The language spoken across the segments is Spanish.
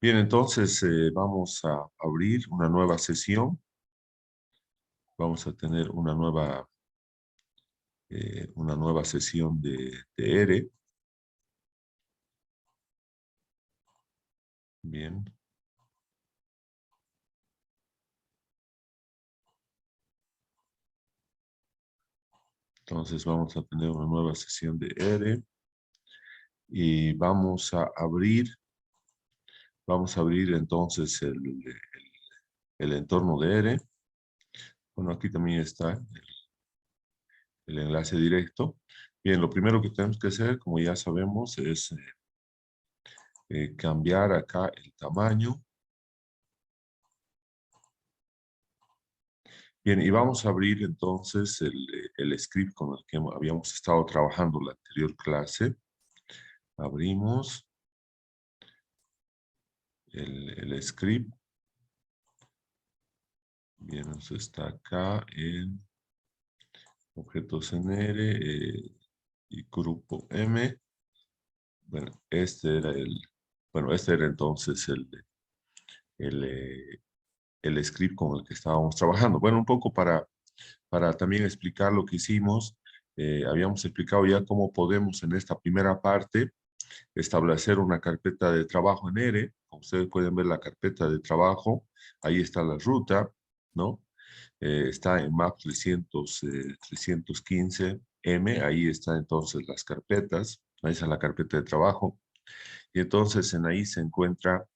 Bien, entonces vamos a abrir una nueva sesión. Vamos a tener una nueva sesión de ERE. Bien. Entonces vamos a tener una nueva sesión de ERE. Y vamos a abrir entonces el entorno de ERE. Bueno, aquí también está el enlace directo. Bien, lo primero que tenemos que hacer, como ya sabemos, es cambiar acá el tamaño. Bien, y vamos a abrir entonces el script con el que habíamos estado trabajando la anterior clase. Abrimos el script. Bien, nos está acá en objetos en R y grupo M. Bueno, este era entonces el, eh, el script con el que estábamos trabajando. Bueno, un poco para también explicar lo que hicimos. Habíamos explicado ya cómo podemos en esta primera parte establecer una carpeta de trabajo en R. Como ustedes pueden ver la carpeta de trabajo, ahí está la ruta, ¿no? Está en map 315M, ahí están entonces las carpetas, ahí está la carpeta de trabajo. Y entonces en ahí se encuentra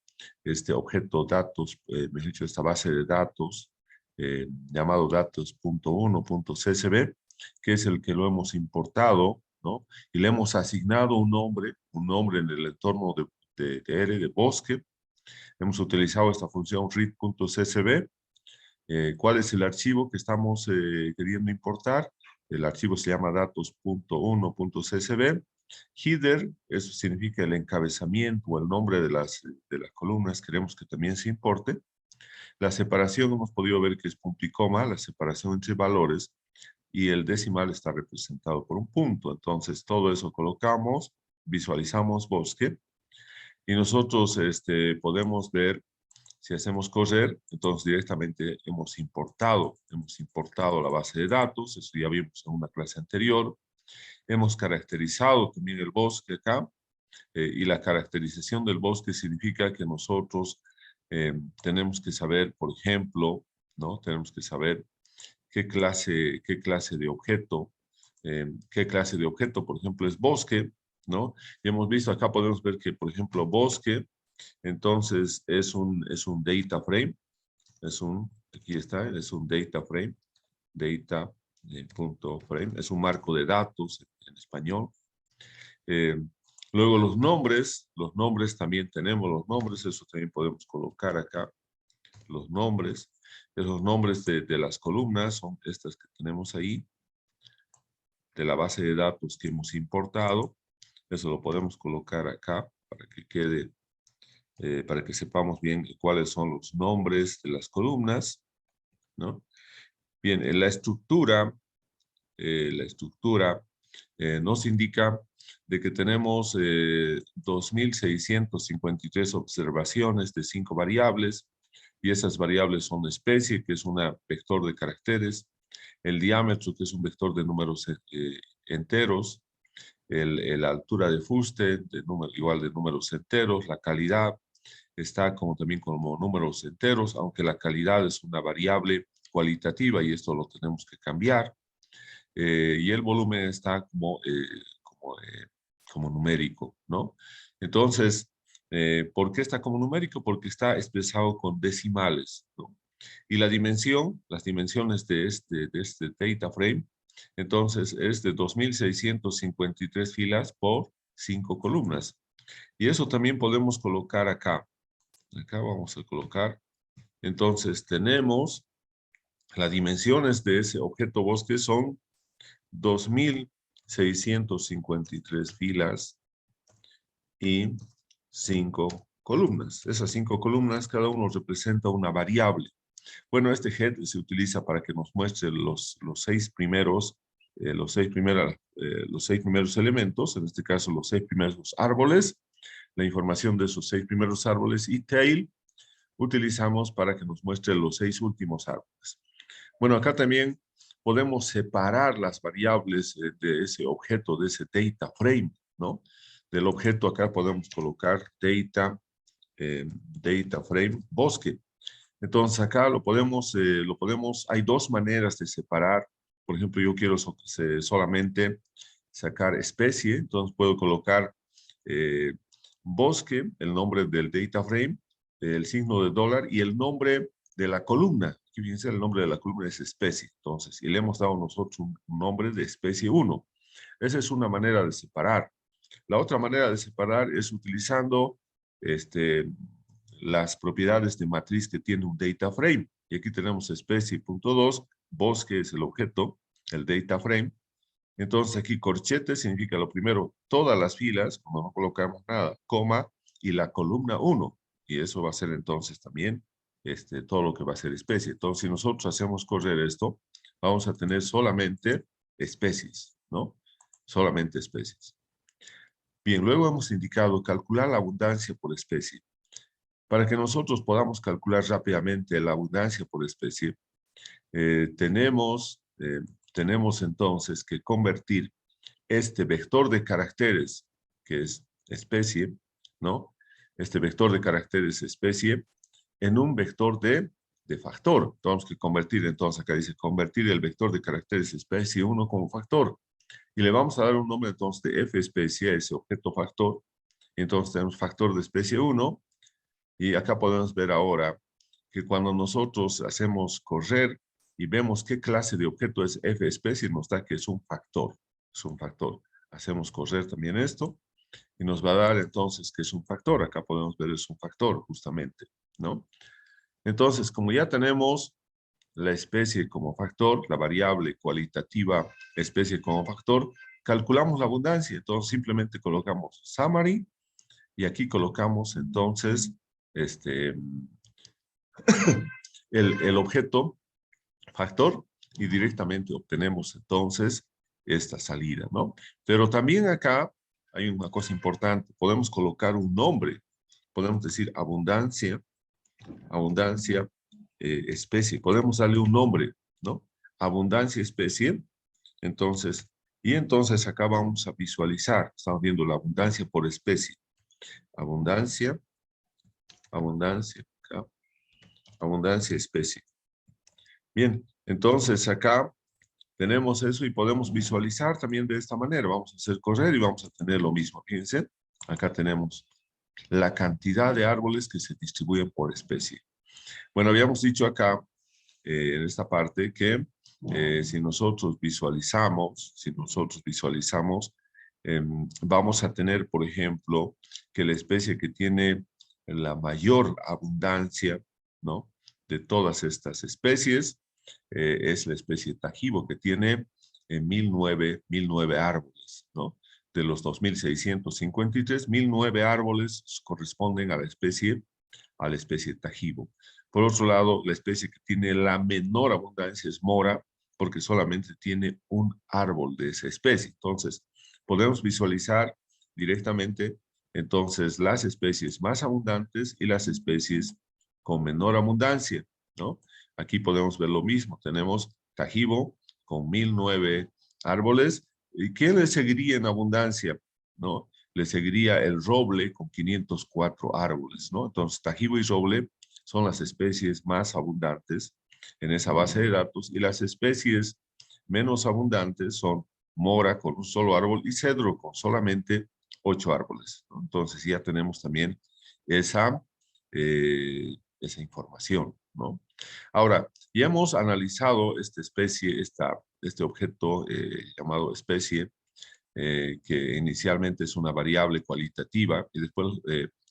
este objeto datos, mejor dicho, esta base de datos, llamado datos.1.csv, que es el que lo hemos importado, ¿no? Y le hemos asignado un nombre en el entorno de R, de bosque. Hemos utilizado esta función read.csv. ¿Cuál es el archivo que estamos queriendo importar? El archivo se llama datos.1.csv. Header, eso significa el encabezamiento o el nombre de las columnas, queremos que también se importe. La separación, hemos podido ver que es punto y coma, la separación entre valores, y el decimal está representado por un punto. Entonces, todo eso colocamos, visualizamos bosque, y nosotros podemos ver, si hacemos correr, entonces directamente hemos importado la base de datos, eso ya vimos en una clase anterior. Hemos caracterizado también el bosque acá, y la caracterización del bosque significa que nosotros tenemos que saber, por ejemplo, ¿no? Tenemos que saber qué clase de objeto, por ejemplo, es bosque, ¿no? Y hemos visto acá, podemos ver que, por ejemplo, bosque, entonces es un data frame, aquí está, es un data frame, punto frame, es un marco de datos en español. Eh, Luego los nombres también tenemos los nombres, eso también podemos colocar acá, los nombres. Esos nombres de las columnas son estas que tenemos ahí, de la base de datos que hemos importado. Eso lo podemos colocar acá para que quede, para que sepamos bien cuáles son los nombres de las columnas, ¿no? Bien, en la estructura nos indica de que tenemos 2.653 observaciones de 5 variables, y esas variables son especie, que es un vector de caracteres, el diámetro, que es un vector de números enteros, la altura de fuste, igual de números enteros, la calidad está también como números enteros, aunque la calidad es una variable cualitativa y esto lo tenemos que cambiar. Y el volumen está como numérico, ¿no? Entonces, ¿por qué está como numérico? Porque está expresado con decimales, ¿no? Y las dimensiones de este data frame, entonces es de 2.653 filas por 5 columnas. Y eso también podemos colocar acá. Acá vamos a colocar. Entonces tenemos las dimensiones de ese objeto bosque son 2.653 filas y 5 columnas. Esas 5 columnas, cada uno representa una variable. Bueno, este head se utiliza para que nos muestre los 6 primeros, los seis primeros elementos, en este caso los 6 primeros árboles, la información de esos 6 primeros árboles, y tail utilizamos para que nos muestre los 6 últimos árboles. Bueno, acá también podemos separar las variables de ese objeto, de ese data frame, ¿no? Del objeto acá podemos colocar data frame bosque. Entonces acá hay 2 maneras de separar. Por ejemplo, yo quiero solamente sacar especie, entonces puedo colocar bosque, el nombre del data frame, el signo de dólar y el nombre de la columna. Aquí fíjense, el nombre de la columna es especie. Entonces, y le hemos dado nosotros un nombre de especie 1. Esa es una manera de separar. La otra manera de separar es utilizando las propiedades de matriz que tiene un data frame. Y aquí tenemos especie.2, bosque es el objeto, el data frame. Entonces aquí corchete significa lo primero, todas las filas, como no colocamos nada, coma, y la columna 1. Y eso va a ser entonces también todo lo que va a ser especie. Entonces si nosotros hacemos correr esto, vamos a tener solamente especies, ¿no? Solamente especies. Bien, luego hemos indicado calcular la abundancia por especie. Para que nosotros podamos calcular rápidamente la abundancia por especie, tenemos entonces que convertir este vector de caracteres, que es especie, ¿no? Este vector de caracteres especie, en un vector de factor. Tenemos que convertir, entonces acá dice, convertir el vector de caracteres especie 1 como factor. Y le vamos a dar un nombre entonces de f especie a ese objeto factor. Entonces tenemos factor de especie 1. Y acá podemos ver ahora que cuando nosotros hacemos correr y vemos qué clase de objeto es f especie, nos da que es un factor. Es un factor. Hacemos correr también esto y nos va a dar entonces que es un factor. Acá podemos ver es un factor justamente, ¿no? Entonces, como ya tenemos la especie como factor, la variable cualitativa especie como factor, calculamos la abundancia. Entonces, simplemente colocamos summary y aquí colocamos entonces el objeto factor y directamente obtenemos entonces esta salida, ¿no? Pero también acá hay una cosa importante. Podemos colocar un nombre. Podemos decir abundancia, especie. Podemos darle un nombre, ¿no? Abundancia especie. Entonces, y entonces acá vamos a visualizar. Estamos viendo la abundancia por especie. Abundancia, acá, abundancia especie. Bien, entonces acá tenemos eso y podemos visualizar también de esta manera. Vamos a hacer correr y vamos a tener lo mismo. Fíjense, acá tenemos la cantidad de árboles que se distribuyen por especie. Bueno, habíamos dicho acá, en esta parte, que si nosotros visualizamos, vamos a tener, por ejemplo, que la especie que tiene la mayor abundancia, ¿no? De todas estas especies, es la especie Tajibo, que tiene 1009 árboles, ¿no? De los 2653, 1009 árboles corresponden a la especie Tajibo. Por otro lado, la especie que tiene la menor abundancia es mora, porque solamente tiene un árbol de esa especie. Entonces, podemos visualizar directamente entonces las especies más abundantes y las especies con menor abundancia, ¿no? Aquí podemos ver lo mismo. Tenemos Tajibo con 1009 árboles. ¿Y quién le seguiría en abundancia? ¿No? Le seguiría el roble con 504 árboles, ¿no? Entonces, Tajibo y roble son las especies más abundantes en esa base de datos y las especies menos abundantes son mora con un solo árbol y cedro con solamente 8 árboles, ¿no? Entonces ya tenemos también esa información, ¿no? Ahora, ya hemos analizado esta especie, este objeto llamado especie, que inicialmente es una variable cualitativa y después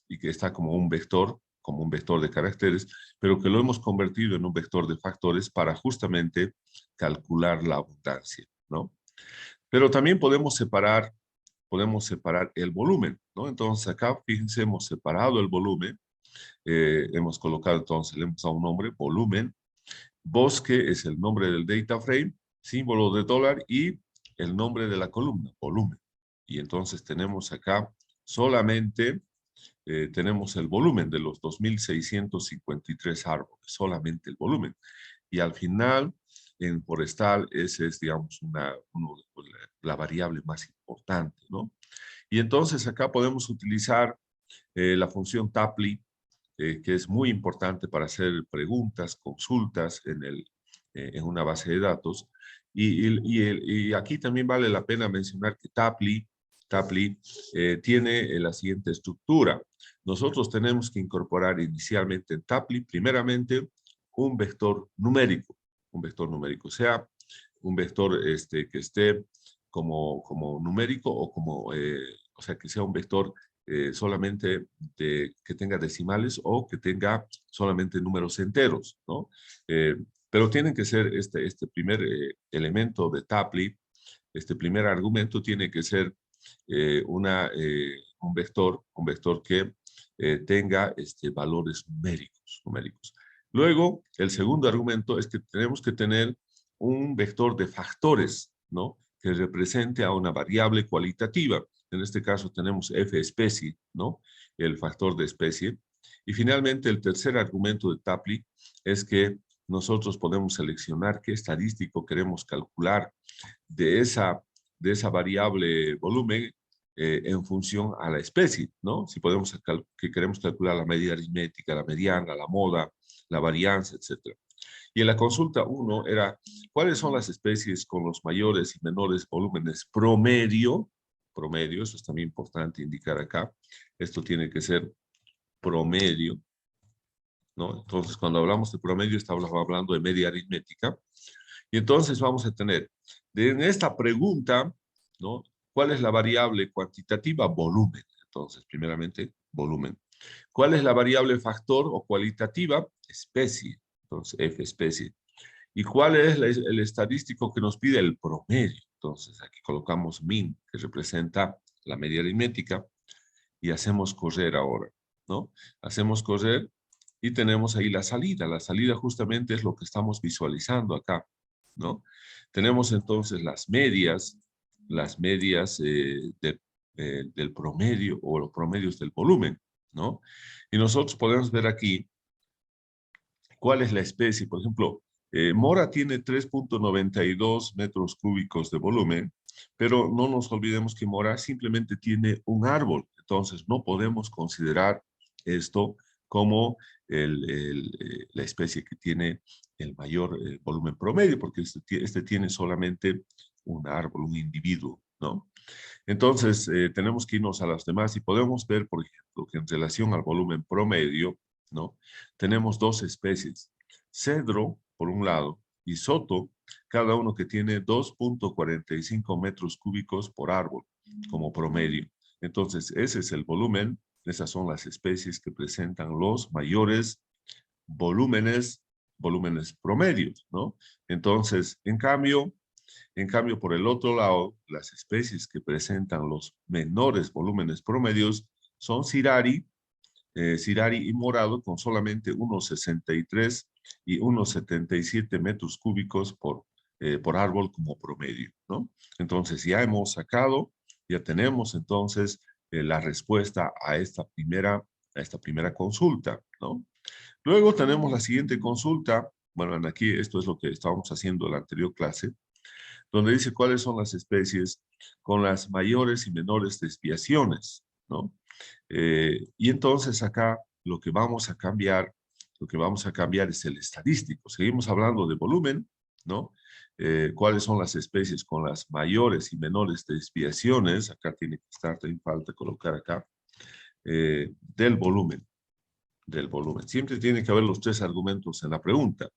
y que está como un vector de caracteres, pero que lo hemos convertido en un vector de factores para justamente calcular la abundancia, ¿no? Pero también podemos separar el volumen, ¿no? Entonces acá, fíjense, hemos separado el volumen, hemos colocado entonces, le hemos dado un nombre, volumen, bosque es el nombre del data frame, símbolo de dólar y el nombre de la columna, volumen. Y entonces tenemos acá solamente tenemos el volumen de los 2.653 árboles, solamente el volumen. Y al final, en forestal, ese es, digamos, la variable más importante, ¿no? Y entonces acá podemos utilizar la función Tapley, que es muy importante para hacer preguntas, consultas en una base de datos. Y aquí también vale la pena mencionar que Tapley tiene la siguiente estructura. Nosotros tenemos que incorporar inicialmente en Tapley, primeramente, un vector numérico, o sea, un vector que esté como numérico o sea, que sea un vector solamente que tenga decimales o que tenga solamente números enteros, ¿no? Pero tienen que ser este primer elemento de Tapley, este primer argumento tiene que ser un vector que tenga valores numéricos. Luego, el segundo argumento es que tenemos que tener un vector de factores, ¿no? Que represente a una variable cualitativa. En este caso tenemos f especie, ¿no? El factor de especie. Y finalmente, el tercer argumento de Tapley es que nosotros podemos seleccionar qué estadístico queremos calcular de esa variable volumen en función a la especie, ¿no? Si que queremos calcular la medida aritmética, la mediana, la moda, la varianza, etc. Y en la consulta 1 era, ¿cuáles son las especies con los mayores y menores volúmenes promedio? Promedio, eso es también importante indicar acá. Esto tiene que ser promedio, ¿no? Entonces, cuando hablamos de promedio, estamos hablando de media aritmética. Y entonces vamos a tener, en esta pregunta, ¿no? ¿Cuál es la variable cuantitativa? Volumen. Entonces, primeramente, volumen. ¿Cuál es la variable factor o cualitativa? Especie. Entonces, F especie. ¿Y cuál es el estadístico que nos pide? El promedio. Entonces, aquí colocamos min, que representa la media aritmética, y hacemos correr ahora, ¿no? Hacemos correr y tenemos ahí la salida. La salida justamente es lo que estamos visualizando acá, ¿no? Tenemos entonces las medias del promedio o los promedios del volumen, ¿no? Y nosotros podemos ver aquí cuál es la especie. Por ejemplo, mora tiene 3.92 metros cúbicos de volumen, pero no nos olvidemos que mora simplemente tiene un árbol. Entonces, no podemos considerar esto como la especie que tiene el mayor volumen promedio, porque este tiene solamente un árbol, un individuo, ¿no? Entonces, tenemos que irnos a las demás y podemos ver, por ejemplo, que en relación al volumen promedio, ¿no? Tenemos dos especies, cedro, por un lado, y soto, cada uno que tiene 2.45 metros cúbicos por árbol como promedio. Entonces, ese es el volumen, esas son las especies que presentan los mayores volúmenes promedios, ¿no? Entonces, en cambio, por el otro lado, las especies que presentan los menores volúmenes promedios son Cirari y morado con solamente unos 63 y unos 77 metros cúbicos por árbol como promedio, ¿no? Entonces ya tenemos entonces la respuesta a esta primera consulta, ¿no? Luego tenemos la siguiente consulta. Bueno, aquí esto es lo que estábamos haciendo en la anterior clase, donde dice cuáles son las especies con las mayores y menores desviaciones, ¿no? Y entonces acá lo que vamos a cambiar es el estadístico. Seguimos hablando de volumen, ¿no? ¿Cuáles son las especies con las mayores y menores desviaciones? Acá tiene que estar, en falta colocar acá, del volumen. Siempre tiene que haber los tres argumentos en la pregunta.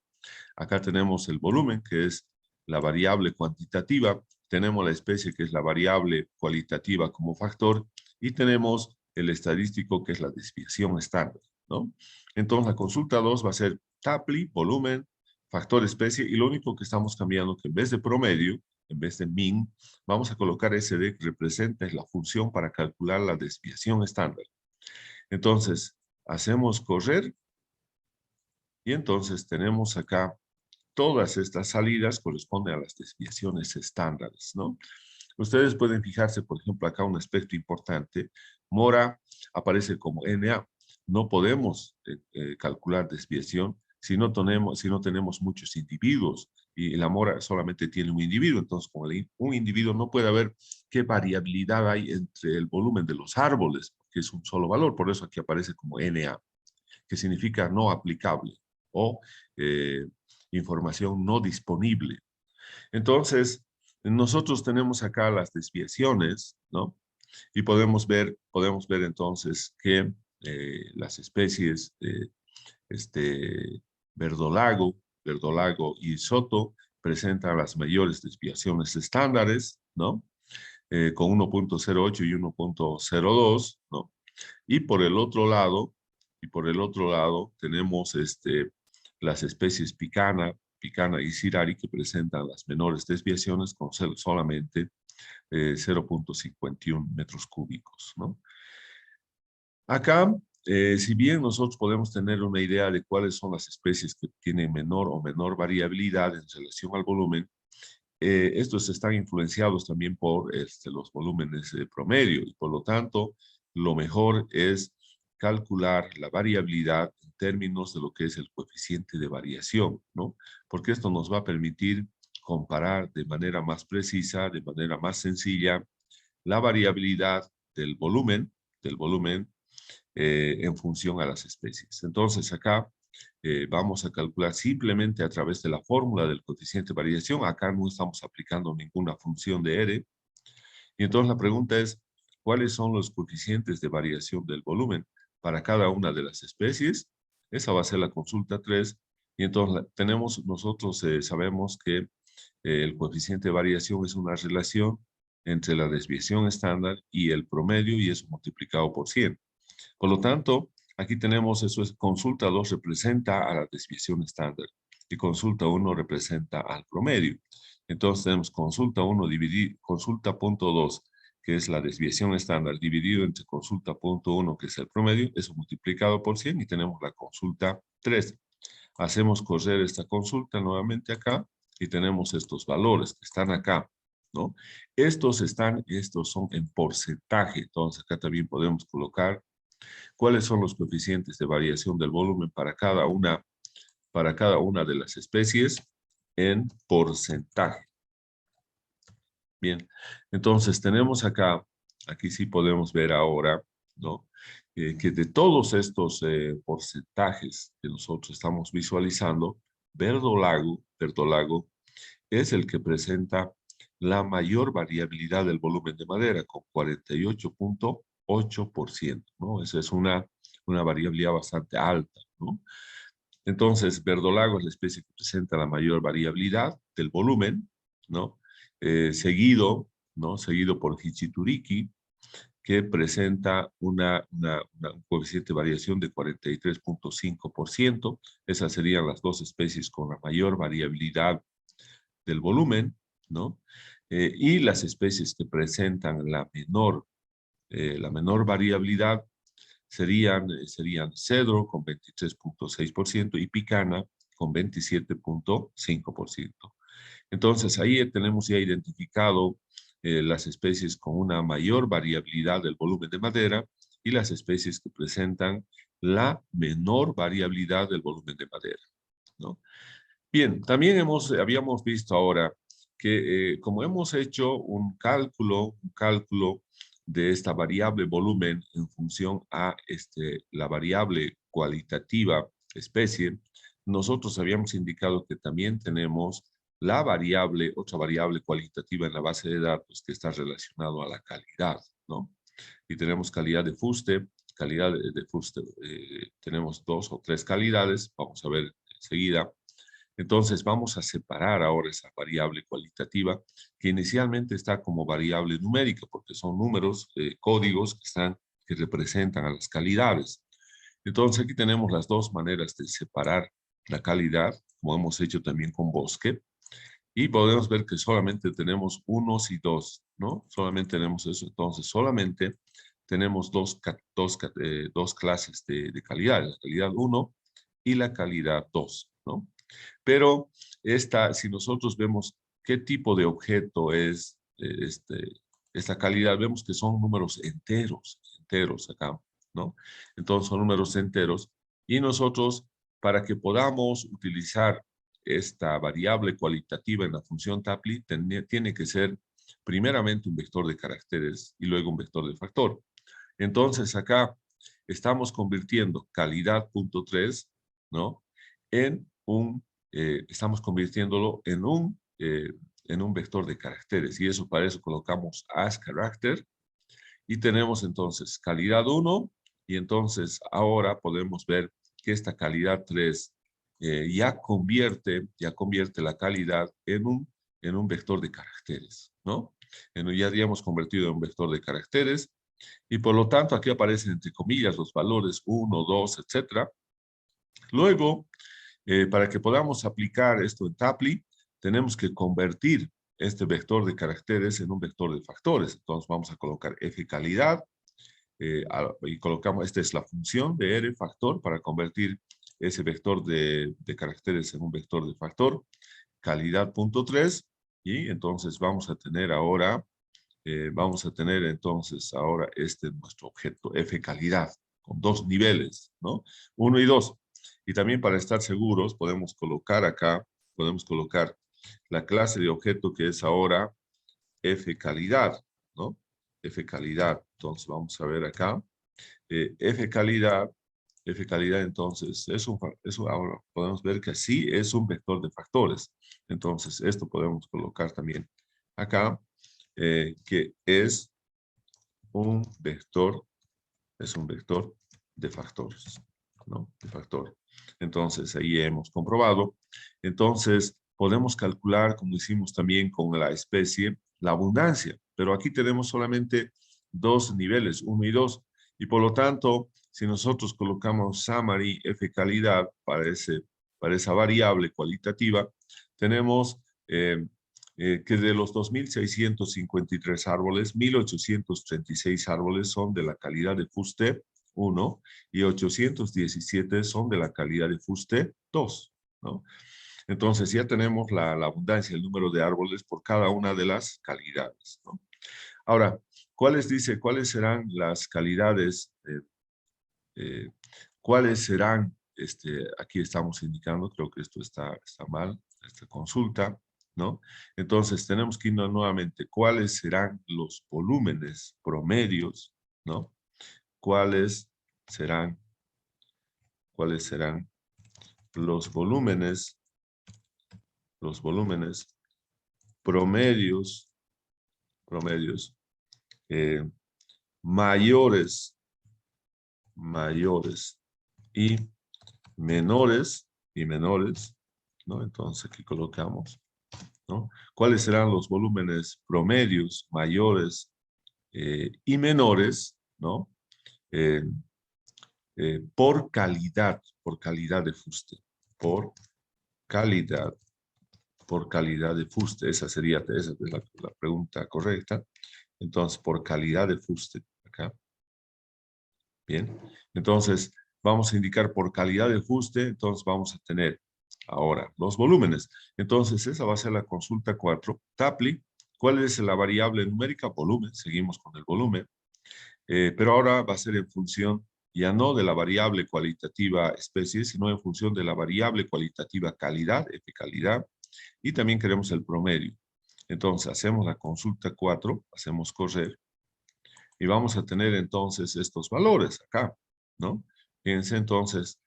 Acá tenemos el volumen, que es la variable cuantitativa, tenemos la especie, que es la variable cualitativa como factor, y tenemos el estadístico, que es la desviación estándar, ¿no? Entonces, la consulta 2 va a ser Tapley, volumen, factor especie, y lo único que estamos cambiando, que en vez de promedio, en vez de min, vamos a colocar SD, que representa la función para calcular la desviación estándar. Entonces, hacemos correr, y entonces tenemos acá todas estas salidas corresponden a las desviaciones estándares, ¿no? Ustedes pueden fijarse, por ejemplo, acá un aspecto importante. Mora aparece como NA. No podemos calcular desviación si no tenemos muchos individuos y la mora solamente tiene un individuo. Entonces, con un individuo no puede haber qué variabilidad hay entre el volumen de los árboles, que es un solo valor. Por eso aquí aparece como NA, que significa no aplicable o información no disponible. Entonces, nosotros tenemos acá las desviaciones, ¿no? Y podemos ver entonces que las especies de verdolago y soto presentan las mayores desviaciones estándares, ¿no? Con 1.08 y 1.02, ¿no? Y por el otro lado tenemos las especies picana y cirari que presentan las menores desviaciones con solamente 0.51 metros cúbicos, ¿no? Acá, si bien nosotros podemos tener una idea de cuáles son las especies que tienen menor variabilidad en relación al volumen, estos están influenciados también por los volúmenes promedio y por lo tanto lo mejor es calcular la variabilidad en términos de lo que es el coeficiente de variación, ¿no? Porque esto nos va a permitir comparar de manera más precisa, de manera más sencilla, la variabilidad del volumen en función a las especies. Entonces acá vamos a calcular simplemente a través de la fórmula del coeficiente de variación. Acá no estamos aplicando ninguna función de R. Y entonces la pregunta es, ¿cuáles son los coeficientes de variación del volumen para cada una de las especies? Esa va a ser la consulta 3. Y entonces nosotros sabemos que el coeficiente de variación es una relación entre la desviación estándar y el promedio y eso multiplicado por 100. Por lo tanto, aquí tenemos eso es consulta 2 representa a la desviación estándar y consulta 1 representa al promedio. Entonces tenemos consulta 1 consulta punto 2, que es la desviación estándar, dividido entre consulta punto 1, que es el promedio, eso multiplicado por 100 y tenemos la consulta 3. Hacemos correr esta consulta nuevamente acá y tenemos estos valores que están acá, ¿no? Estos son en porcentaje, entonces acá también podemos colocar cuáles son los coeficientes de variación del volumen para cada una de las especies en porcentaje. Bien, entonces tenemos acá, aquí sí podemos ver ahora, ¿no? Que de todos estos porcentajes que nosotros estamos visualizando, verdolago es el que presenta la mayor variabilidad del volumen de madera, con 48.8%, ¿no? Esa es una variabilidad bastante alta, ¿no? Entonces, verdolago es la especie que presenta la mayor variabilidad del volumen, ¿no? Seguido, ¿no? Seguido por Hichituriki, que presenta un coeficiente de variación de 43.5%. Esas serían las dos especies con la mayor variabilidad del volumen, ¿no? Y las especies que presentan la menor variabilidad serían cedro con 23.6% y picana con 27.5%. Entonces, ahí tenemos ya identificado las especies con una mayor variabilidad del volumen de madera y las especies que presentan la menor variabilidad del volumen de madera, ¿no? Bien, también habíamos visto ahora que como hemos hecho un cálculo de esta variable volumen en función a la variable cualitativa especie, nosotros habíamos indicado que también tenemos otra variable cualitativa en la base de datos que está relacionado a la calidad, ¿no? Y tenemos calidad de fuste, tenemos 2 o 3 calidades, vamos a ver enseguida. Entonces vamos a separar ahora esa variable cualitativa que inicialmente está como variable numérica porque son números, códigos que representan a las calidades. Entonces aquí tenemos las dos maneras de separar la calidad, como hemos hecho también con bosque, y podemos ver que solamente tenemos unos y dos, ¿no? Solamente tenemos eso, entonces solamente tenemos dos clases de calidad, la calidad 1 y la calidad 2, ¿no? Pero si nosotros vemos qué tipo de objeto es esta calidad, vemos que son números enteros. enteros acá, ¿no? Entonces son números enteros. Y nosotros, para que podamos utilizar esta variable cualitativa en la función Tapley, tiene que ser primeramente un vector de caracteres y luego un vector de factor. Entonces acá estamos convirtiendo calidad.3, ¿no? En estamos convirtiéndolo en un vector de caracteres. Y eso para eso colocamos as character. Y tenemos entonces calidad 1. Y entonces ahora podemos ver que esta calidad 3 ya convierte la calidad en un vector de caracteres, ¿no? Ya habíamos convertido en un vector de caracteres. Y por lo tanto, aquí aparecen entre comillas los valores 1, 2, etcétera. Luego, para que podamos aplicar esto en Tapley, tenemos que convertir este vector de caracteres en un vector de factores. Entonces vamos a colocar f calidad y colocamos, esta es la función de r factor para convertir ese vector de caracteres en un vector de factor, calidad.3, y entonces vamos a tener ahora nuestro objeto f calidad con 2 niveles, ¿no? 1 y 2. Y también para estar seguros podemos colocar acá, la clase de objeto que es ahora f calidad, ¿no? F calidad. Entonces vamos a ver acá. F calidad entonces ahora podemos ver que sí es un vector de factores. Entonces esto podemos colocar también acá, que es un vector de factores, ¿no? De factor. Entonces, ahí hemos comprobado. Entonces, podemos calcular, como hicimos también con la especie, la abundancia. Pero aquí tenemos solamente 2 niveles, 1 y 2. Y por lo tanto, si nosotros colocamos summary f calidad para esa variable cualitativa, tenemos que de los 2.653 árboles, 1.836 árboles son de la calidad de fuste 1 y 817 son de la calidad de fuste 2, ¿no? Entonces ya tenemos la abundancia, el número de árboles por cada una de las calidades, ¿no? Ahora, cuáles serán las calidades? ¿Cuáles serán? Aquí estamos indicando, creo que esto está mal, esta consulta, ¿no? Entonces tenemos que irnos nuevamente. ¿Cuáles serán los volúmenes promedios, ¿no? ¿Cuáles serán los volúmenes promedios mayores y menores, ¿no? Entonces aquí colocamos, ¿no? ¿Cuáles serán los volúmenes promedios mayores y menores, ¿no? Por calidad de fuste, por calidad de fuste. Esa es la pregunta correcta. Entonces, por calidad de fuste, acá. Bien, entonces vamos a indicar por calidad de fuste, entonces vamos a tener ahora los volúmenes. Entonces esa va a ser la consulta 4. Tapley, ¿cuál es la variable numérica? Volumen, seguimos con el volumen. Pero ahora va a ser en función ya no de la variable cualitativa especie, sino en función de la variable cualitativa calidad, F calidad, y también queremos el promedio. Entonces hacemos la consulta 4, hacemos correr, y vamos a tener entonces estos valores acá, ¿no? Fíjense entonces,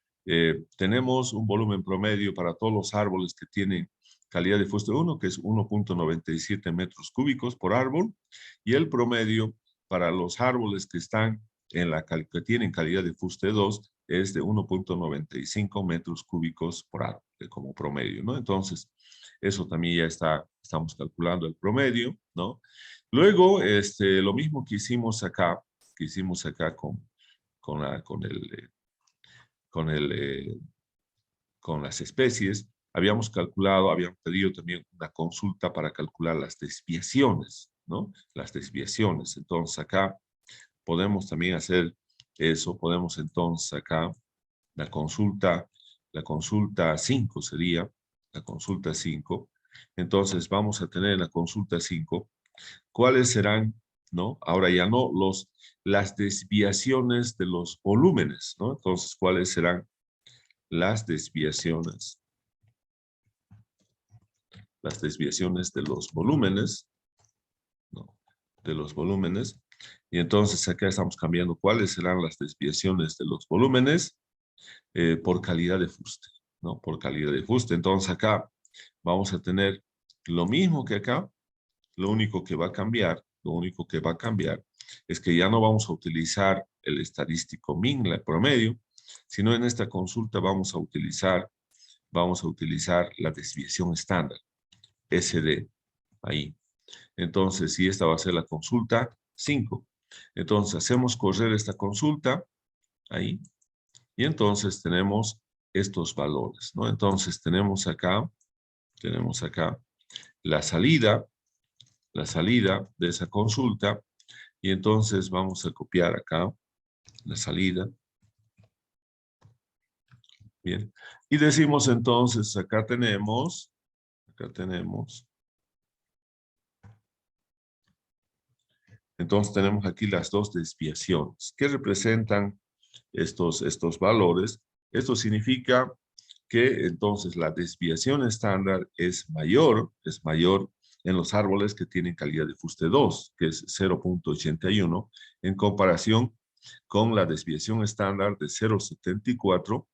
tenemos un volumen promedio para todos los árboles que tienen calidad de fuste 1, que es 1.97 metros cúbicos por árbol, y el promedio para los árboles que que tienen calidad de fuste 2 es de 1.95 metros cúbicos por árbol, como promedio, ¿no? Entonces, eso también ya estamos calculando el promedio, ¿no? Luego, lo mismo que hicimos acá, con las especies, habíamos pedido también una consulta para calcular las desviaciones, ¿no? Las desviaciones. Entonces acá podemos también hacer eso, podemos entonces acá, la consulta 5 sería, la consulta 5. Entonces vamos a tener la consulta 5. ¿Cuáles serán ¿no? Ahora ya no las desviaciones de los volúmenes, ¿no? Entonces, ¿cuáles serán las desviaciones? Las desviaciones de los volúmenes, ¿no? De los volúmenes. Y entonces acá estamos cambiando cuáles serán las desviaciones de los volúmenes por calidad de fuste, ¿no? Por calidad de fuste. Entonces acá vamos a tener lo mismo que acá, lo único que va a cambiar es que ya no vamos a utilizar el estadístico min, el promedio, sino en esta consulta vamos a utilizar la desviación estándar, SD, ahí. Entonces, si esta va a ser la consulta 5. Entonces, hacemos correr esta consulta, ahí, y entonces tenemos estos valores, ¿no? Entonces, tenemos acá la salida de esa consulta, y entonces vamos a copiar acá la salida. Bien. Y decimos entonces, acá tenemos, entonces tenemos aquí las dos desviaciones. ¿Qué representan estos valores? Esto significa que entonces la desviación estándar es mayor en los árboles que tienen calidad de fuste 2, que es 0.81, en comparación con la desviación estándar de 0.74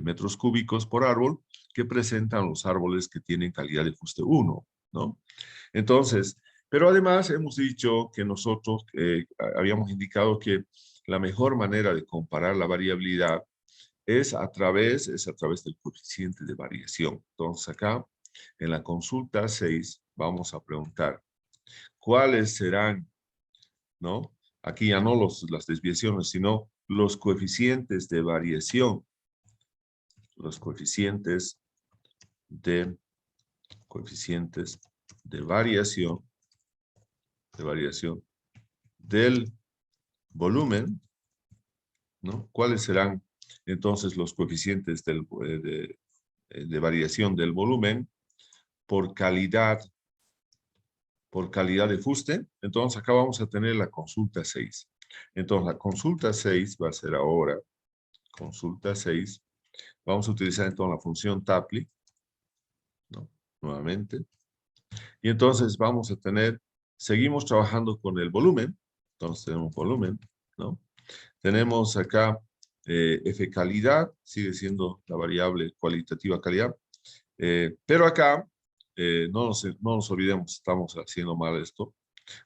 metros cúbicos por árbol, que presentan los árboles que tienen calidad de fuste 1, ¿no? Entonces, pero además hemos dicho que nosotros habíamos indicado que la mejor manera de comparar la variabilidad es a través del coeficiente de variación. Entonces acá, en la consulta 6, vamos a preguntar, ¿cuáles serán, no? Aquí ya no las desviaciones, sino los coeficientes de variación. Los coeficientes de variación del volumen, ¿no? ¿Cuáles serán entonces los coeficientes de variación del volumen por calidad de fuste? Entonces acá vamos a tener la consulta 6. Entonces la consulta 6 va a ser ahora, consulta 6, vamos a utilizar entonces la función Tapley, ¿no? Nuevamente. Y entonces vamos a tener, seguimos trabajando con el volumen, entonces tenemos volumen, ¿no? Tenemos acá F calidad, sigue siendo la variable cualitativa calidad, pero acá no nos olvidemos, estamos haciendo mal esto,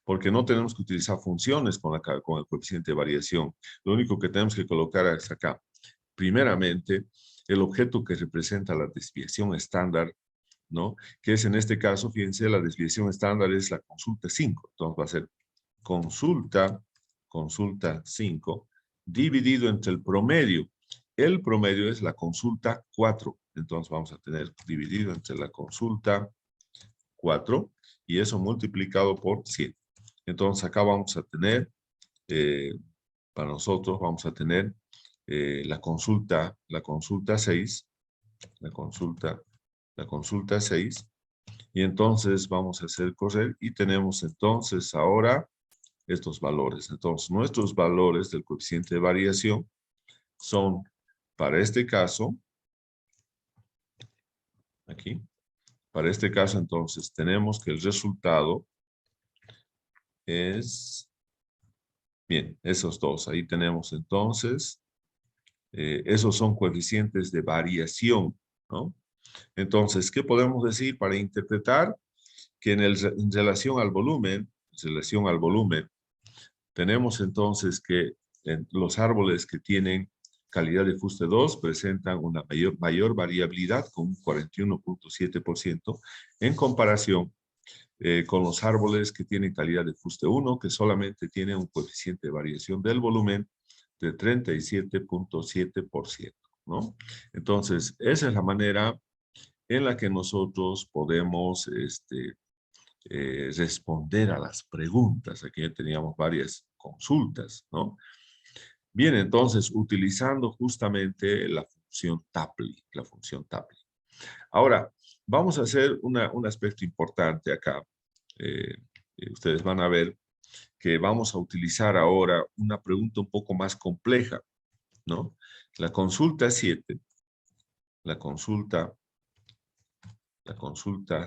porque no tenemos que utilizar funciones con el coeficiente de variación. Lo único que tenemos que colocar es acá. Primeramente, el objeto que representa la desviación estándar, ¿no? Que es en este caso, fíjense, la desviación estándar es la consulta 5. Entonces va a ser consulta 5, dividido entre el promedio. El promedio es la consulta 4. Entonces vamos a tener dividido entre la consulta 4 y eso multiplicado por 7. Entonces acá vamos a tener, para nosotros vamos a tener la consulta 6, la consulta 6, y entonces vamos a hacer correr y tenemos entonces ahora estos valores. Entonces nuestros valores del coeficiente de variación son, para este caso, aquí, para este caso entonces tenemos que el resultado es, bien, esos dos, ahí tenemos entonces, esos son coeficientes de variación, ¿no? Entonces, ¿qué podemos decir para interpretar? Que en relación al volumen, tenemos entonces que los árboles que tienen calidad de fuste 2 presentan una mayor variabilidad con un 41.7% en comparación con los árboles que tienen calidad de fuste 1, que solamente tienen un coeficiente de variación del volumen de 37.7%, ¿no? Entonces, esa es la manera en la que nosotros podemos responder a las preguntas. Aquí ya teníamos varias consultas, ¿no? Bien, entonces, utilizando justamente la función Tapley, Ahora, vamos a hacer un aspecto importante acá. Ustedes van a ver que vamos a utilizar ahora una pregunta un poco más compleja, ¿no? La consulta 7, la consulta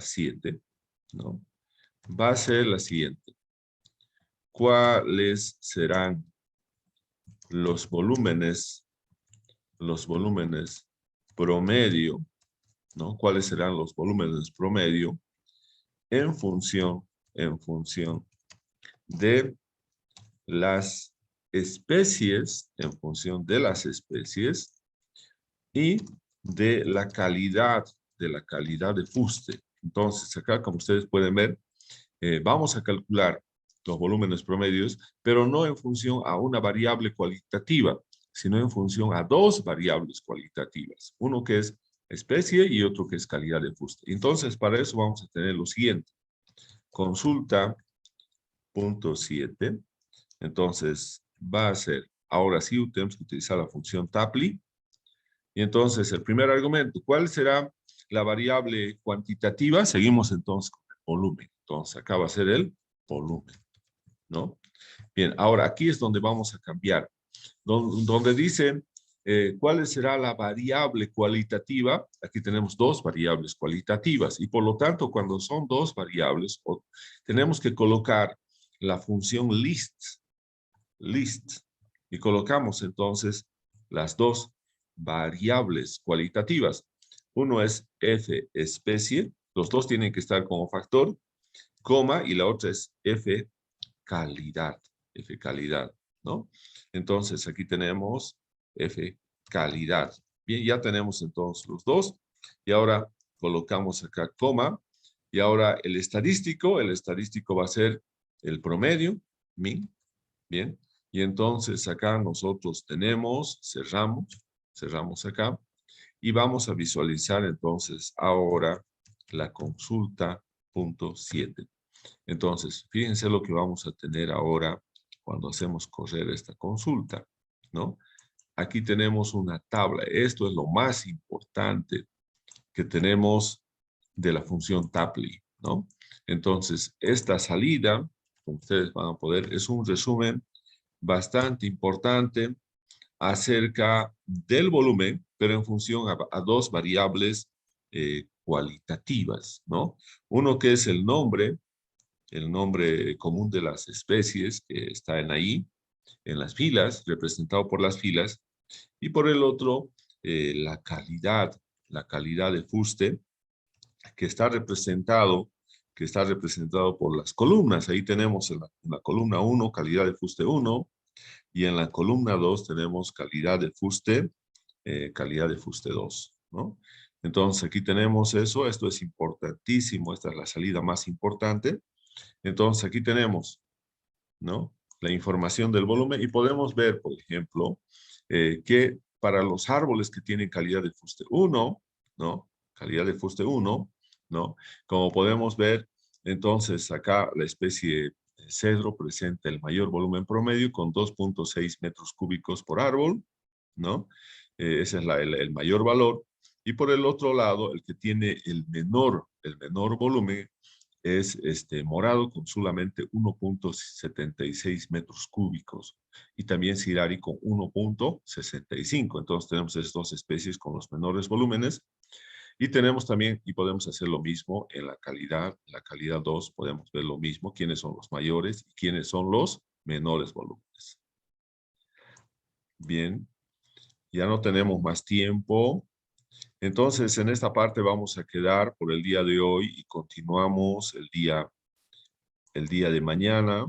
7, ¿no? Va a ser la siguiente. ¿Cuáles serán los volúmenes promedio, ¿no? ¿Cuáles serán los volúmenes promedio en función de las especies, y de la calidad de fuste? Entonces, acá, como ustedes pueden ver, vamos a calcular los volúmenes promedios, pero no en función a una variable cualitativa, sino en función a dos variables cualitativas. Uno que es especie y otro que es calidad de fuste. Entonces, para eso vamos a tener lo siguiente. Consulta punto 7. Entonces, va a ser, ahora sí tenemos que utilizar la función Tapley. Y entonces, el primer argumento, ¿cuál será la variable cuantitativa? Seguimos entonces con el volumen. Entonces, acá va a ser el volumen, ¿no? Bien, ahora aquí es donde vamos a cambiar. Donde dice cuál será la variable cualitativa. Aquí tenemos dos variables cualitativas y por lo tanto cuando son dos variables tenemos que colocar la función list y colocamos entonces las dos variables cualitativas. Uno es f especie, los dos tienen que estar como factor, coma, y la otra es f calidad, ¿no? Entonces aquí tenemos f calidad. Bien, ya tenemos entonces los dos y ahora colocamos acá coma y ahora el estadístico va a ser el promedio, min, bien, y entonces acá nosotros tenemos, cerramos acá y vamos a visualizar entonces ahora la consulta punto 7. Entonces, fíjense lo que vamos a tener ahora cuando hacemos correr esta consulta, ¿no? Aquí tenemos una tabla. Esto es lo más importante que tenemos de la función Tapley, ¿no? Entonces, esta salida, como ustedes van a poder, es un resumen bastante importante acerca del volumen, pero en función a dos variables cualitativas, ¿no? Uno que es el nombre común de las especies que está ahí, en las filas, representado por las filas, y por el otro, la calidad de fuste, que está representado por las columnas. Ahí tenemos en la columna 1, calidad de fuste 1, y en la columna 2 tenemos calidad de fuste 2, ¿no? Entonces aquí tenemos eso, esto es importantísimo, esta es la salida más importante. Entonces aquí tenemos, ¿no?, la información del volumen y podemos ver, por ejemplo, que para los árboles que tienen calidad de fuste 1, ¿no? Calidad de fuste 1, ¿no? Como podemos ver, entonces acá la especie cedro presenta el mayor volumen promedio con 2.6 metros cúbicos por árbol, ¿no? Ese es el mayor valor. Y por el otro lado, el que tiene el menor volumen es morado con solamente 1.76 metros cúbicos y también Sirari con 1.65. Entonces tenemos esas dos especies con los menores volúmenes y tenemos también, y podemos hacer lo mismo en la calidad 2, podemos ver lo mismo, quiénes son los mayores y quiénes son los menores volúmenes. Bien, ya no tenemos más tiempo. Entonces, en esta parte vamos a quedar por el día de hoy y continuamos el día de mañana.